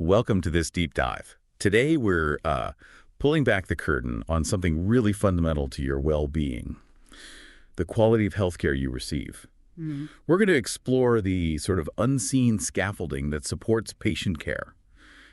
welcome to this deep dive. Today we're pulling back the curtain on something really fundamental to your well-being, the quality of healthcare you receive. We're going to explore the sort of unseen scaffolding that supports patient care.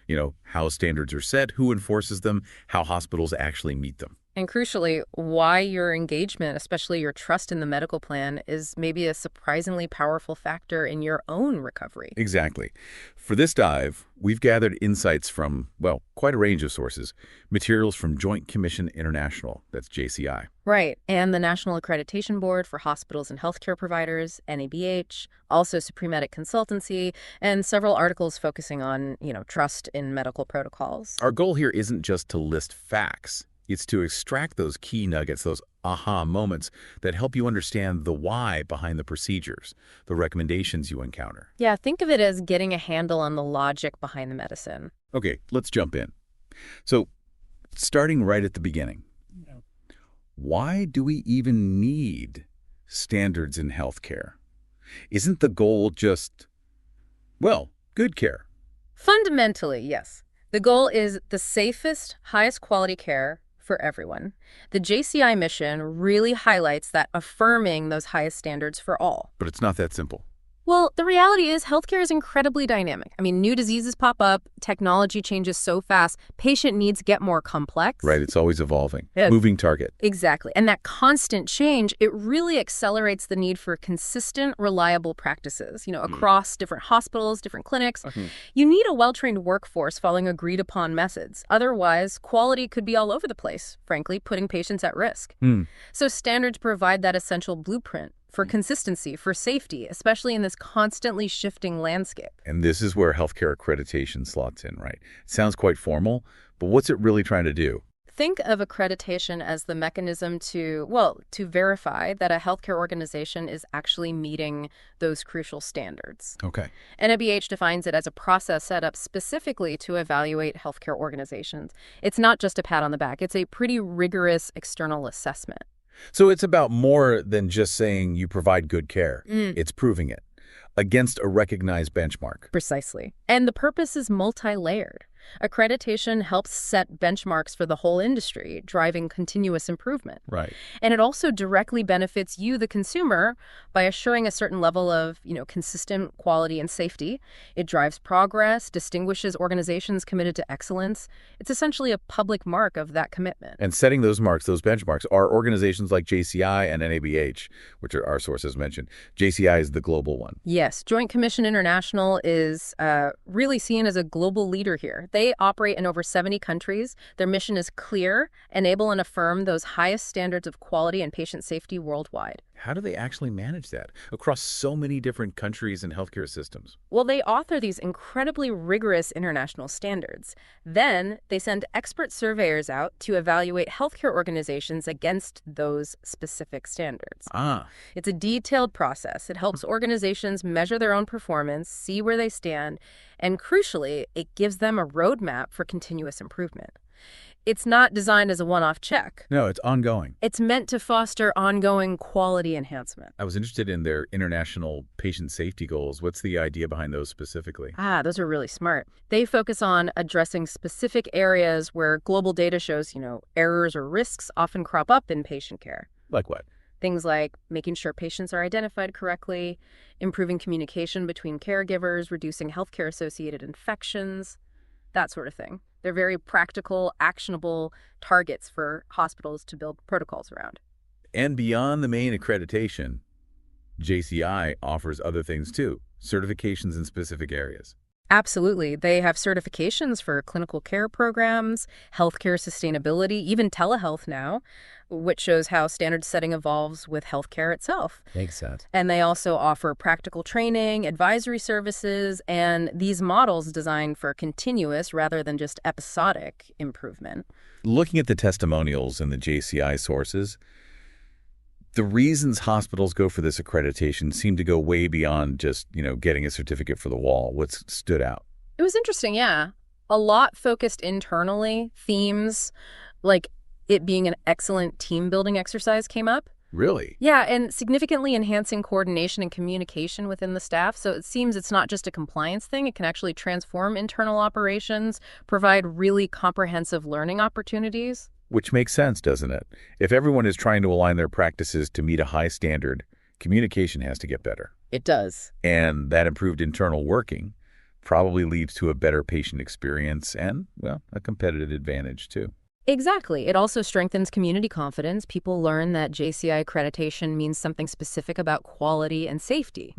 You know, how standards are set, who enforces them, how hospitals actually meet them. And crucially, why your engagement, especially your trust in the medical plan, is maybe a surprisingly powerful factor in your own recovery. Exactly. For this dive, we've gathered insights from, well, quite a range of sources. Materials from Joint Commission International, that's JCI. Right, and the National Accreditation Board for Hospitals and Healthcare Providers, NABH, also Suprematic Consultancy, and several articles focusing on, trust in medical protocols. Our goal here isn't just to list facts. It's to extract those key nuggets, those aha moments that help you understand the why behind the procedures, the recommendations you encounter. Yeah, think of it as getting a handle on the logic behind the medicine. Okay, let's jump in. So, starting right at the beginning, why do we even need standards in healthcare? Isn't the goal just, well, good care? Fundamentally, yes. The goal is the safest, highest quality care for everyone. The JCI mission really highlights that, affirming those highest standards for all. But it's not that simple. Well, the reality is healthcare is incredibly dynamic. New diseases pop up, technology changes so fast, patient needs get more complex. Right, it's always evolving. Yeah. Moving target. Exactly. And that constant change, it really accelerates the need for consistent, reliable practices, across different hospitals, different clinics. You need a well-trained workforce following agreed-upon methods. Otherwise, quality could be all over the place, frankly, putting patients at risk. So standards provide that essential blueprint for consistency, for safety, especially in this constantly shifting landscape. And this is where healthcare accreditation slots in, right? It sounds quite formal, but what's it really trying to do? Think of accreditation as the mechanism to verify that a healthcare organization is actually meeting those crucial standards. Okay. NABH defines it as a process set up specifically to evaluate healthcare organizations. It's not just a pat on the back. It's a pretty rigorous external assessment. So it's about more than just saying you provide good care. It's proving it against a recognized benchmark. Precisely. And the purpose is multi-layered. Accreditation helps set benchmarks for the whole industry, driving continuous improvement. Right. And it also directly benefits you, the consumer, by assuring a certain level of, consistent quality and safety. It drives progress, distinguishes organizations committed to excellence. It's essentially a public mark of that commitment. And setting those marks, those benchmarks, are organizations like JCI and NABH, which are our sources mentioned. JCI is the global one. Yes. Joint Commission International is really seen as a global leader here. They operate in over 70 countries. Their mission is clear: enable and affirm those highest standards of quality and patient safety worldwide. How do they actually manage that across so many different countries and healthcare systems? Well, they author these incredibly rigorous international standards. Then they send expert surveyors out to evaluate healthcare organizations against those specific standards. It's a detailed process. It helps organizations measure their own performance, see where they stand, and crucially, it gives them a roadmap for continuous improvement. It's not designed as a one-off check. No, it's ongoing. It's meant to foster ongoing quality enhancement. I was interested in their international patient safety goals. What's the idea behind those specifically? Those are really smart. They focus on addressing specific areas where global data shows, errors or risks often crop up in patient care. Like what? Things like making sure patients are identified correctly, improving communication between caregivers, reducing healthcare-associated infections, that sort of thing. They're very practical, actionable targets for hospitals to build protocols around. And beyond the main accreditation, JCI offers other things too, certifications in specific areas. Absolutely. They have certifications for clinical care programs, healthcare sustainability, even telehealth now, which shows how standard setting evolves with healthcare itself. Makes sense. And they also offer practical training, advisory services, and these models designed for continuous rather than just episodic improvement. Looking at the testimonials in the JCI sources, the reasons hospitals go for this accreditation seem to go way beyond just, getting a certificate for the wall. What's stood out? It was interesting, yeah. A lot focused internally. Themes like it being an excellent team-building exercise came up. Really? Yeah, and significantly enhancing coordination and communication within the staff. So it seems it's not just a compliance thing. It can actually transform internal operations, provide really comprehensive learning opportunities. Which makes sense, doesn't it? If everyone is trying to align their practices to meet a high standard, communication has to get better. It does. And that improved internal working probably leads to a better patient experience and, well, a competitive advantage too. Exactly. It also strengthens community confidence. People learn that JCI accreditation means something specific about quality and safety.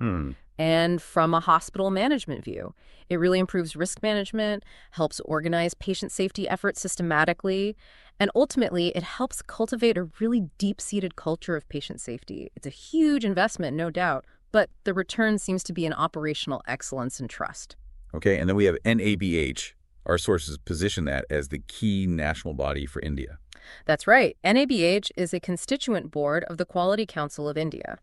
And from a hospital management view, it really improves risk management, helps organize patient safety efforts systematically, and ultimately it helps cultivate a really deep-seated culture of patient safety. It's a huge investment, no doubt, but the return seems to be in operational excellence and trust. Okay, and then we have NABH. Our sources position that as the key national body for India. That's right. NABH is a constituent board of the Quality Council of India.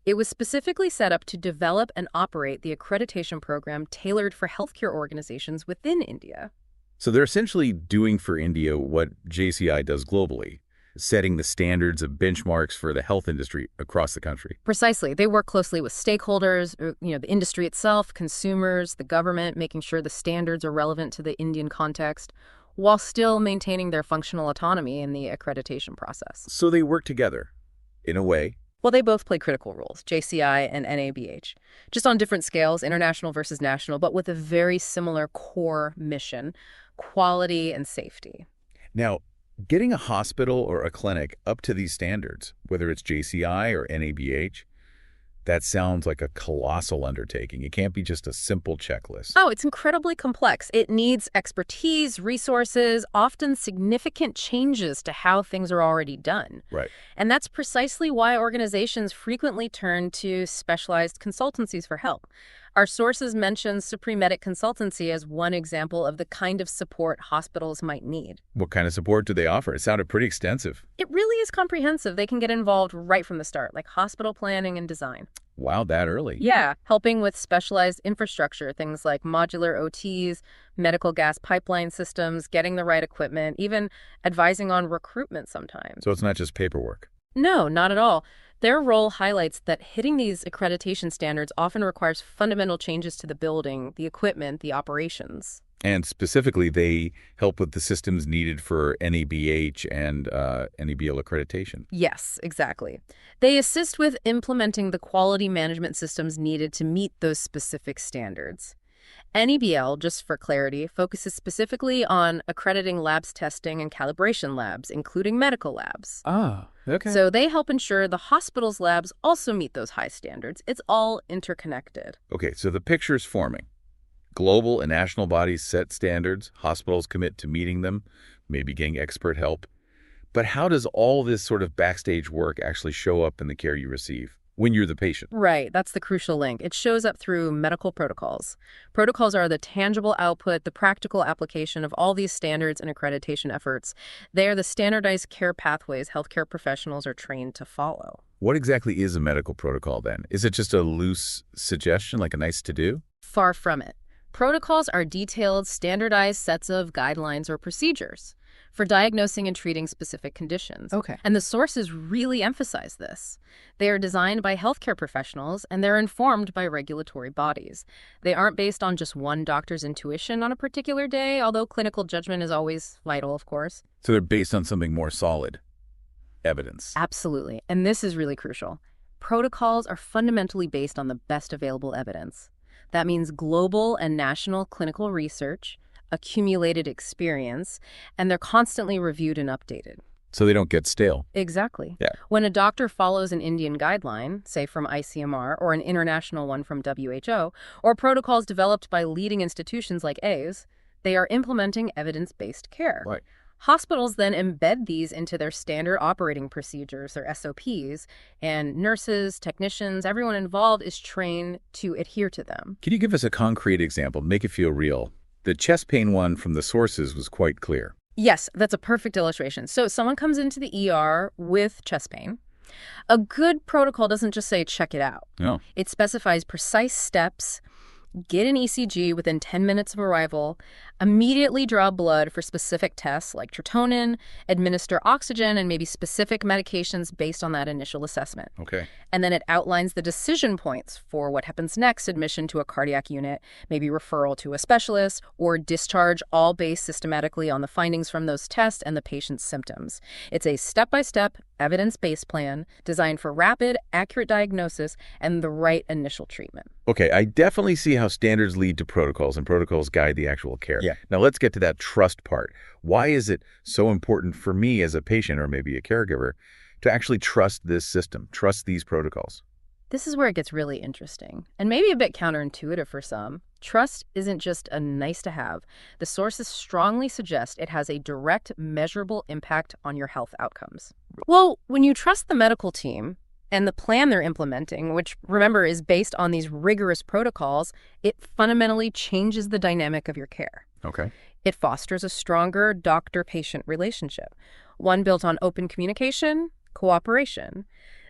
It was specifically set up to develop and operate the accreditation program tailored for healthcare organizations within India. So they're essentially doing for India what JCI does globally, setting the standards of benchmarks for the health industry across the country. Precisely. They work closely with stakeholders, the industry itself, consumers, the government, making sure the standards are relevant to the Indian context, while still maintaining their functional autonomy in the accreditation process. So they work together, in a way. Well, they both play critical roles, JCI and NABH, just on different scales, international versus national, but with a very similar core mission, quality and safety. Now, getting a hospital or a clinic up to these standards, whether it's JCI or NABH, that sounds like a colossal undertaking. It can't be just a simple checklist. Oh, it's incredibly complex. It needs expertise, resources, often significant changes to how things are already done. Right. And that's precisely why organizations frequently turn to specialized consultancies for help. Our sources mention Supreme Medic Consultancy as one example of the kind of support hospitals might need. What kind of support do they offer? It sounded pretty extensive. It really is comprehensive. They can get involved right from the start, like hospital planning and design. Wow, that early. Yeah, helping with specialized infrastructure, things like modular OTs, medical gas pipeline systems, getting the right equipment, even advising on recruitment sometimes. So it's not just paperwork. No, not at all. Their role highlights that hitting these accreditation standards often requires fundamental changes to the building, the equipment, the operations. And specifically, they help with the systems needed for NABH and NABL accreditation. Yes, exactly. They assist with implementing the quality management systems needed to meet those specific standards. NABL, just for clarity, focuses specifically on accrediting labs testing and calibration labs, including medical labs. Ah, okay. So they help ensure the hospital's labs also meet those high standards. It's all interconnected. Okay, so the picture's forming. Global and national bodies set standards, hospitals commit to meeting them, maybe getting expert help. But how does all this sort of backstage work actually show up in the care you receive when you're the patient? Right, that's the crucial link. It shows up through medical protocols. Protocols are the tangible output, the practical application of all these standards and accreditation efforts. They are the standardized care pathways healthcare professionals are trained to follow. What exactly is a medical protocol then? Is it just a loose suggestion, like a nice to-do? Far from it. Protocols are detailed, standardized sets of guidelines or procedures for diagnosing and treating specific conditions. Okay. And the sources really emphasize this. They are designed by healthcare professionals, and they're informed by regulatory bodies. They aren't based on just one doctor's intuition on a particular day, although clinical judgment is always vital, of course. So they're based on something more solid, evidence. Absolutely. And this is really crucial. Protocols are fundamentally based on the best available evidence. That means global and national clinical research, accumulated experience, and they're constantly reviewed and updated. So they don't get stale. Exactly. Yeah. When a doctor follows an Indian guideline, say from ICMR, or an international one from WHO, or protocols developed by leading institutions like AIS, they are implementing evidence-based care. Right. Hospitals then embed these into their standard operating procedures, their SOPs, and nurses, technicians, everyone involved is trained to adhere to them. Can you give us a concrete example, make it feel real? The chest pain one from the sources was quite clear. Yes, that's a perfect illustration. So someone comes into the ER with chest pain. A good protocol doesn't just say, check it out. No. It specifies precise steps, Get an ECG within 10 minutes of arrival, immediately draw blood for specific tests like troponin, administer oxygen, and maybe specific medications based on that initial assessment. Okay. And then it outlines the decision points for what happens next: admission to a cardiac unit, maybe referral to a specialist, or discharge, all based systematically on the findings from those tests and the patient's symptoms. It's a step-by-step, evidence-based plan designed for rapid, accurate diagnosis and the right initial treatment. Okay, I definitely see how standards lead to protocols and protocols guide the actual care. Yeah. Now let's get to that trust part. Why is it so important for me as a patient or maybe a caregiver to actually trust this system, trust these protocols? This is where it gets really interesting, and maybe a bit counterintuitive for some. Trust isn't just a nice to have. The sources strongly suggest it has a direct, measurable impact on your health outcomes. Well, when you trust the medical team and the plan they're implementing, which, remember, is based on these rigorous protocols, it fundamentally changes the dynamic of your care. Okay. It fosters a stronger doctor-patient relationship, one built on open communication, cooperation.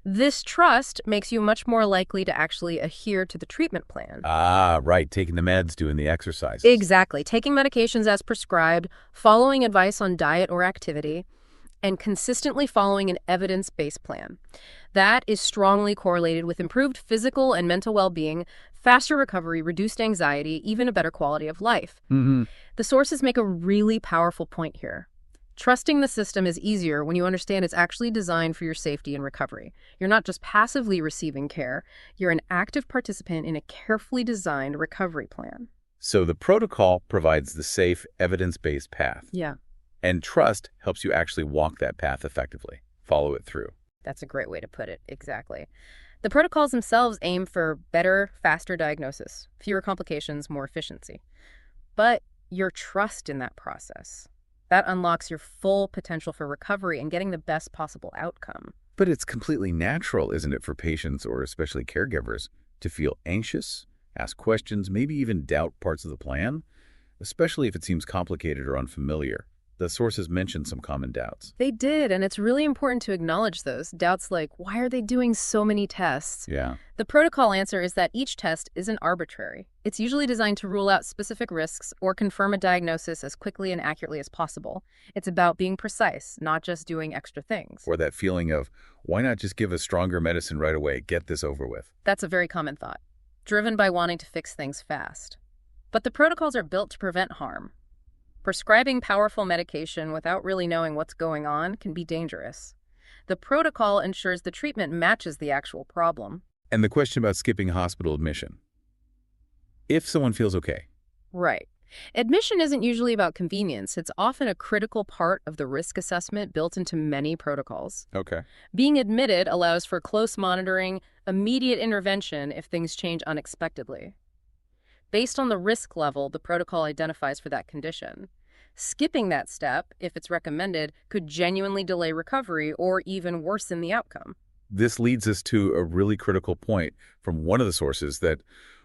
This trust makes you much more likely to actually adhere to the treatment plan. Ah, right. Taking the meds, doing the exercises. Exactly. Taking medications as prescribed, following advice on diet or activity, and consistently following an evidence-based plan. That is strongly correlated with improved physical and mental well-being, faster recovery, reduced anxiety, even a better quality of life. Mm-hmm. The sources make a really powerful point here. Trusting the system is easier when you understand it's actually designed for your safety and recovery. You're not just passively receiving care, you're an active participant in a carefully designed recovery plan. So the protocol provides the safe, evidence-based path. Yeah, And trust helps you actually walk that path effectively, follow it through. that's a great way to put it, exactly. The protocols themselves aim for better, faster diagnosis, fewer complications, more efficiency. But your trust in that process, that unlocks your full potential for recovery and getting the best possible outcome. But it's completely natural, isn't it, for patients or especially caregivers to feel anxious, ask questions, maybe even doubt parts of the plan, especially if it seems complicated or unfamiliar. The sources mentioned some common doubts. They did, and it's really important to acknowledge those. Doubts like, why are they doing so many tests? Yeah. The protocol answer is that each test isn't arbitrary. It's usually designed to rule out specific risks or confirm a diagnosis as quickly and accurately as possible. It's about being precise, not just doing extra things. Or that feeling of, why not just give a stronger medicine right away, get this over with? That's a very common thought, driven by wanting to fix things fast. But the protocols are built to prevent harm. Prescribing powerful medication without really knowing what's going on can be dangerous. The protocol ensures the treatment matches the actual problem. And the question about skipping hospital admission. If someone feels okay. Right. Admission isn't usually about convenience. It's often a critical part of the risk assessment built into many protocols. Okay. Being admitted allows for close monitoring, immediate intervention if things change unexpectedly. Based on the risk level the protocol identifies for that condition. Skipping that step, if it's recommended, could genuinely delay recovery or even worsen the outcome. This leads us to a really critical point from one of the sources that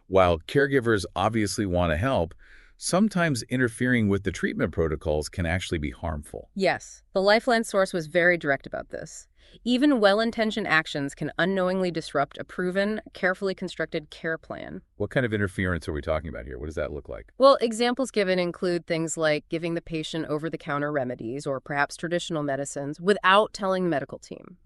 while caregivers obviously want to help, sometimes interfering with the treatment protocols can actually be harmful. Yes, the Lifeline source was very direct about this. Even well-intentioned actions can unknowingly disrupt a proven, carefully constructed care plan. What kind of interference are we talking about here? What does that look like? Well, examples given include things like giving the patient over-the-counter remedies or perhaps traditional medicines without telling the medical team.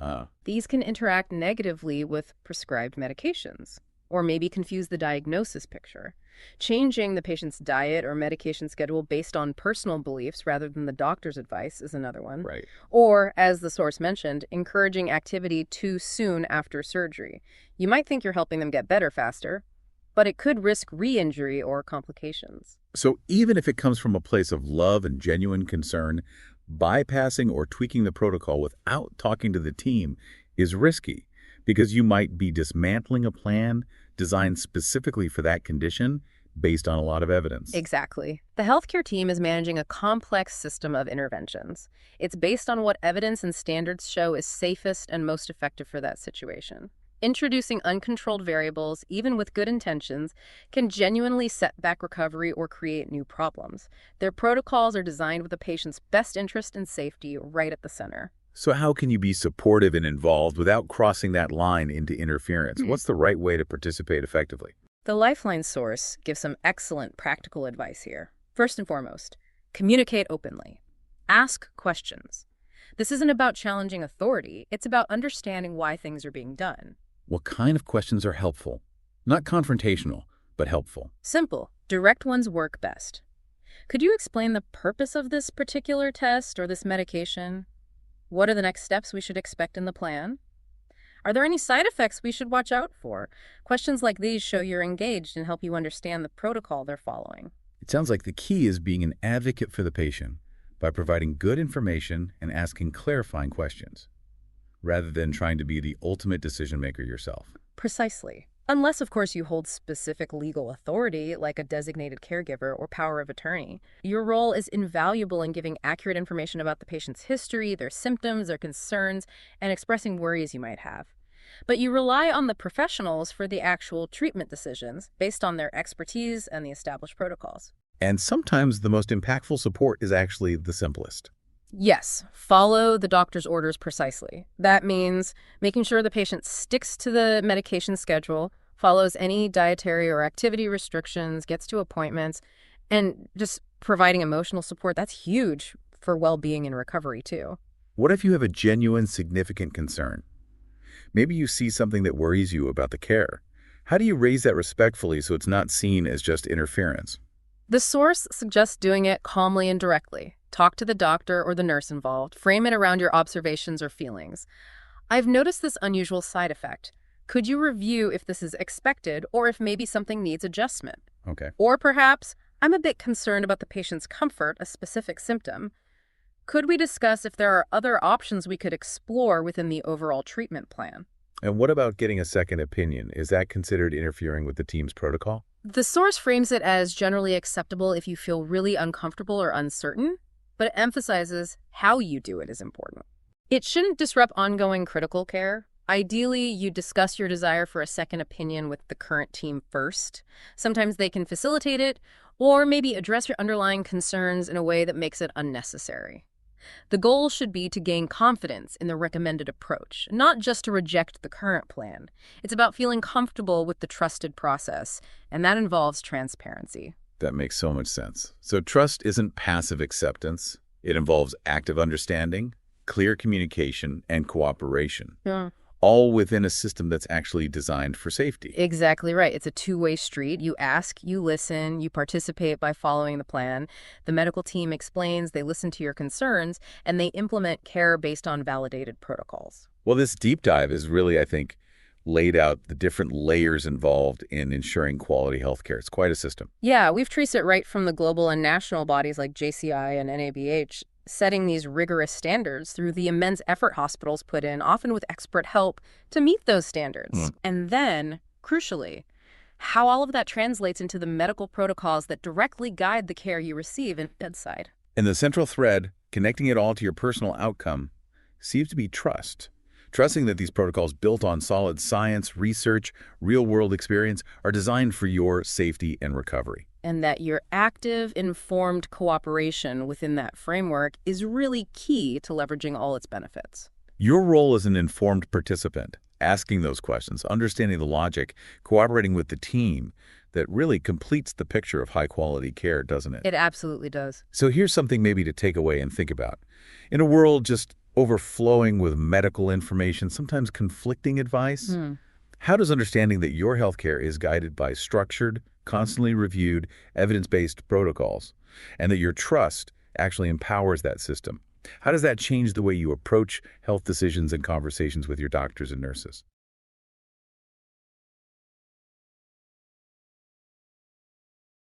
These can interact negatively with prescribed medications, or maybe confuse the diagnosis picture. Changing the patient's diet or medication schedule based on personal beliefs rather than the doctor's advice is another one. Right. Or, as the source mentioned, encouraging activity too soon after surgery. You might think you're helping them get better faster, but it could risk re-injury or complications. So even if it comes from a place of love and genuine concern, bypassing or tweaking the protocol without talking to the team is risky because you might be dismantling a plan designed specifically for that condition based on a lot of evidence. Exactly. The healthcare team is managing a complex system of interventions. It's based on what evidence and standards show is safest and most effective for that situation. Introducing uncontrolled variables, even with good intentions, can genuinely set back recovery or create new problems. Their protocols are designed with the patient's best interest and safety right at the center. So how can you be supportive and involved without crossing that line into interference? What's the right way to participate effectively? The Lifeline source gives some excellent practical advice here. First and foremost, communicate openly. Ask questions. This isn't about challenging authority, it's about understanding why things are being done. What kind of questions are helpful? Not confrontational, but helpful. Simple, direct ones work best. Could you explain the purpose of this particular test or this medication? What are the next steps we should expect in the plan? Are there any side effects we should watch out for? Questions like these show you're engaged and help you understand the protocol they're following. It sounds like the key is being an advocate for the patient by providing good information and asking clarifying questions, rather than trying to be the ultimate decision maker yourself. Precisely. Unless, of course, you hold specific legal authority, like a designated caregiver or power of attorney. Your role is invaluable in giving accurate information about the patient's history, their symptoms, their concerns, and expressing worries you might have. But you rely on the professionals for the actual treatment decisions based on their expertise and the established protocols. And sometimes the most impactful support is actually the simplest. Yes, follow the doctor's orders precisely. That means making sure the patient sticks to the medication schedule, follows any dietary or activity restrictions, gets to appointments, and just providing emotional support. That's huge for well-being and recovery, too. What if you have a genuine, significant concern? Maybe you see something that worries you about the care. How do you raise that respectfully so it's not seen as just interference? The source suggests doing it calmly and directly. Talk to the doctor or the nurse involved. Frame it around your observations or feelings. I've noticed this unusual side effect. Could you review if this is expected or if maybe something needs adjustment? Okay. Or perhaps, I'm a bit concerned about the patient's comfort, a specific symptom. Could we discuss if there are other options we could explore within the overall treatment plan? And what about getting a second opinion? Is that considered interfering with the team's protocol? The source frames it as generally acceptable if you feel really uncomfortable or uncertain, but it emphasizes how you do it is important. It shouldn't disrupt ongoing critical care. Ideally, you discuss your desire for a second opinion with the current team first. Sometimes they can facilitate it, or maybe address your underlying concerns in a way that makes it unnecessary. The goal should be to gain confidence in the recommended approach, not just to reject the current plan. It's about feeling comfortable with the trusted process, and that involves transparency. That makes so much sense. So trust isn't passive acceptance. It involves active understanding, clear communication, and cooperation. Yeah. All within a system that's actually designed for safety. Exactly right. It's a two-way street. You ask, you listen, you participate by following the plan. The medical team explains, they listen to your concerns, and they implement care based on validated protocols. Well, this deep dive is really, I think, laid out the different layers involved in ensuring quality healthcare. It's quite a system. Yeah, we've traced it right from the global and national bodies like JCI and NABH, setting these rigorous standards through the immense effort hospitals put in, often with expert help, to meet those standards. And then, crucially, how all of that translates into the medical protocols that directly guide the care you receive at bedside. And the central thread, connecting it all to your personal outcome, seems to be trust. Trusting that these protocols built on solid science, research, real-world experience are designed for your safety and recovery. And that your active, informed cooperation within that framework is really key to leveraging all its benefits. Your role as an informed participant, asking those questions, understanding the logic, cooperating with the team, that really completes the picture of high-quality care, doesn't it? It absolutely does. So here's something maybe to take away and think about. In a world just overflowing with medical information, sometimes conflicting advice, how does understanding that your healthcare is guided by structured, constantly reviewed, evidence-based protocols, and that your trust actually empowers that system, how does that change the way you approach health decisions and conversations with your doctors and nurses?